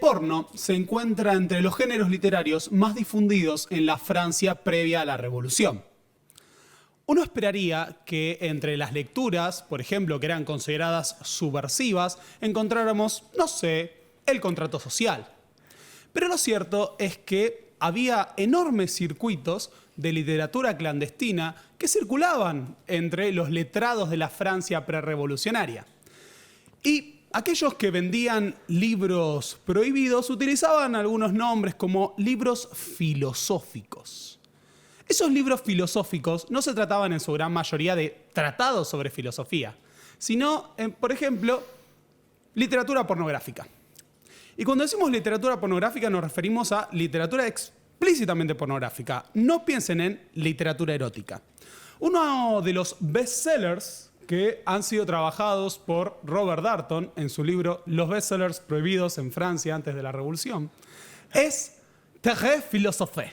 porno se encuentra entre los géneros literarios más difundidos en la Francia previa a la Revolución. Uno esperaría que entre las lecturas, por ejemplo, que eran consideradas subversivas, encontráramos, no sé, el contrato social. Pero lo cierto es que había enormes circuitos de literatura clandestina que circulaban entre los letrados de la Francia prerrevolucionaria. Y aquellos que vendían libros prohibidos utilizaban algunos nombres como libros filosóficos. Esos libros filosóficos no se trataban en su gran mayoría de tratados sobre filosofía, sino, por ejemplo, literatura pornográfica. Y cuando decimos literatura pornográfica nos referimos a literatura explícitamente pornográfica. No piensen en literatura erótica. Uno de los bestsellers que han sido trabajados por Robert Darnton en su libro Los bestsellers prohibidos en Francia antes de la Revolución es Thérèse Philosophée.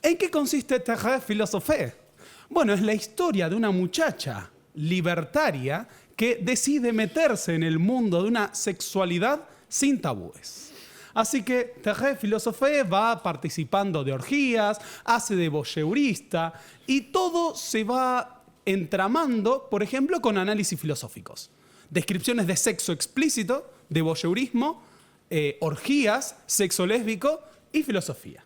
¿En qué consiste Thérèse Philosophée? Bueno, es la historia de una muchacha libertaria que decide meterse en el mundo de una sexualidad sin tabúes. Así que Thérèse Philosophée va participando de orgías, hace de voyeurista y todo se va entramando, por ejemplo, con análisis filosóficos. Descripciones de sexo explícito, de voyeurismo, orgías, sexo lésbico y filosofía.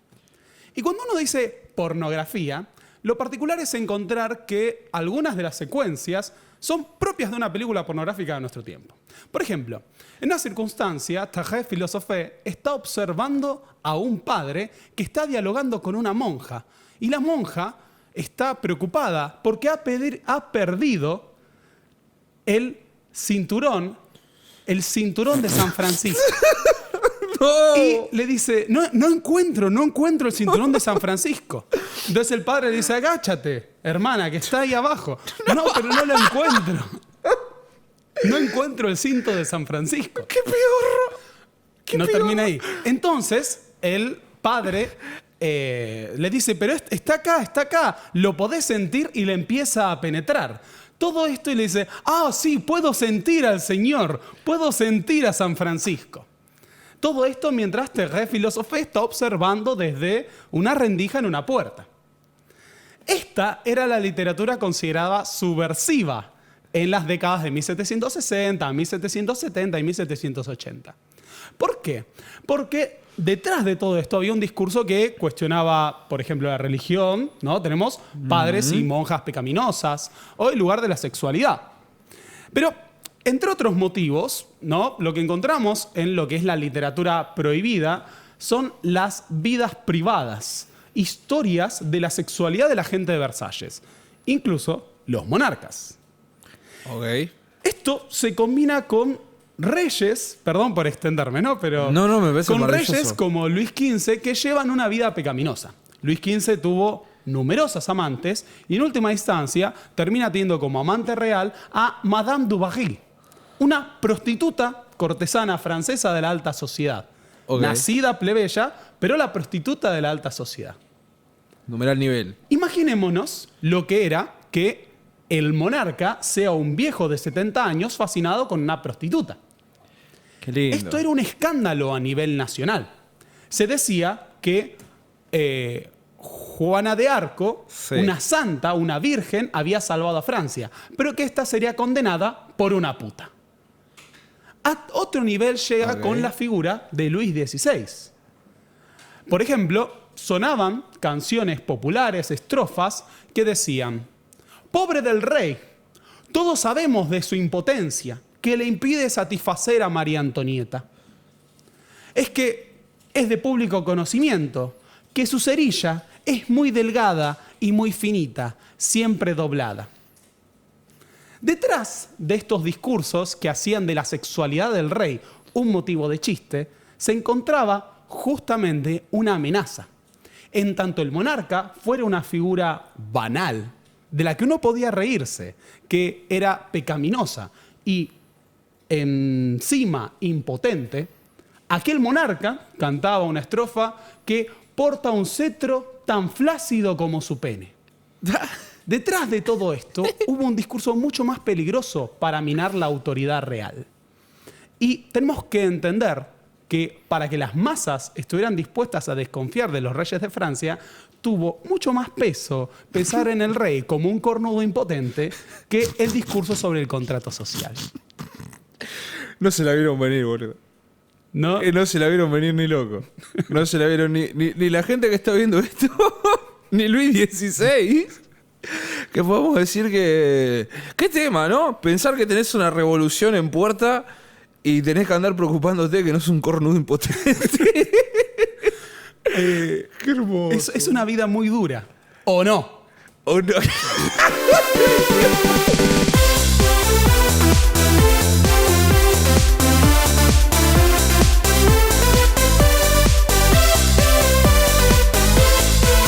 Y cuando uno dice pornografía, lo particular es encontrar que algunas de las secuencias son propias de una película pornográfica de nuestro tiempo. Por ejemplo, en una circunstancia, Thérèse Philosophée está observando a un padre que está dialogando con una monja. Y la monja está preocupada porque ha perdido el cinturón de San Francisco. No. Y le dice, no encuentro el cinturón de San Francisco. Entonces el padre le dice, agáchate, hermana, que está ahí abajo. No, pero no lo encuentro. No encuentro el cinto de San Francisco. ¡Qué peor! No termina ahí. Entonces el padre le dice, pero está acá, lo podés sentir, y le empieza a penetrar. Todo esto y le dice, sí, puedo sentir al Señor, puedo sentir a San Francisco. Todo esto mientras Thérèse Philosophée está observando desde una rendija en una puerta. Esta era la literatura considerada subversiva en las décadas de 1760, 1770 y 1780. ¿Por qué? Porque detrás de todo esto había un discurso que cuestionaba, por ejemplo, la religión, ¿no? Tenemos padres y monjas pecaminosas, o el lugar de la sexualidad. Pero entre otros motivos, ¿no? Lo que encontramos en lo que es la literatura prohibida son las vidas privadas, historias de la sexualidad de la gente de Versalles, incluso los monarcas. Ok. Esto se combina con reyes, perdón por extenderme, ¿no? Pero no, me parece con maravilloso. reyes como Luis XV que llevan una vida pecaminosa. Luis XV tuvo numerosas amantes y en última instancia termina teniendo como amante real a Madame du Barry, una prostituta cortesana francesa de la alta sociedad. Okay. Nacida plebeya, pero la prostituta de la alta sociedad. Numeral nivel. Imaginémonos lo que era que el monarca sea un viejo de 70 años fascinado con una prostituta. Qué lindo. Esto era un escándalo a nivel nacional. Se decía que Juana de Arco, sí, una santa, una virgen, había salvado a Francia, pero que ésta sería condenada por una puta. A otro nivel llega con la figura de Luis XVI. Por ejemplo, sonaban canciones populares, estrofas, que decían: pobre del rey, todos sabemos de su impotencia, que le impide satisfacer a María Antonieta. Es que es de público conocimiento que su cerilla es muy delgada y muy finita, siempre doblada. Detrás de estos discursos que hacían de la sexualidad del rey un motivo de chiste, se encontraba justamente una amenaza. En tanto el monarca fuera una figura banal, de la que uno podía reírse, que era pecaminosa y encima impotente, aquel monarca cantaba una estrofa que porta un cetro tan flácido como su pene. Detrás de todo esto hubo un discurso mucho más peligroso para minar la autoridad real. Y tenemos que entender que para que las masas estuvieran dispuestas a desconfiar de los reyes de Francia, tuvo mucho más peso pensar en el rey como un cornudo impotente que el discurso sobre el contrato social. No se la vieron venir, boludo. ¿No? No se la vieron venir ni loco. No se la vieron ni la gente que está viendo esto, ni Luis XVI. Que podemos decir que... ¿Qué tema, no? Pensar que tenés una revolución en puerta y tenés que andar preocupándote que no es un cornudo impotente. Qué hermoso. Es una vida muy dura. ¿O no? ¿O no?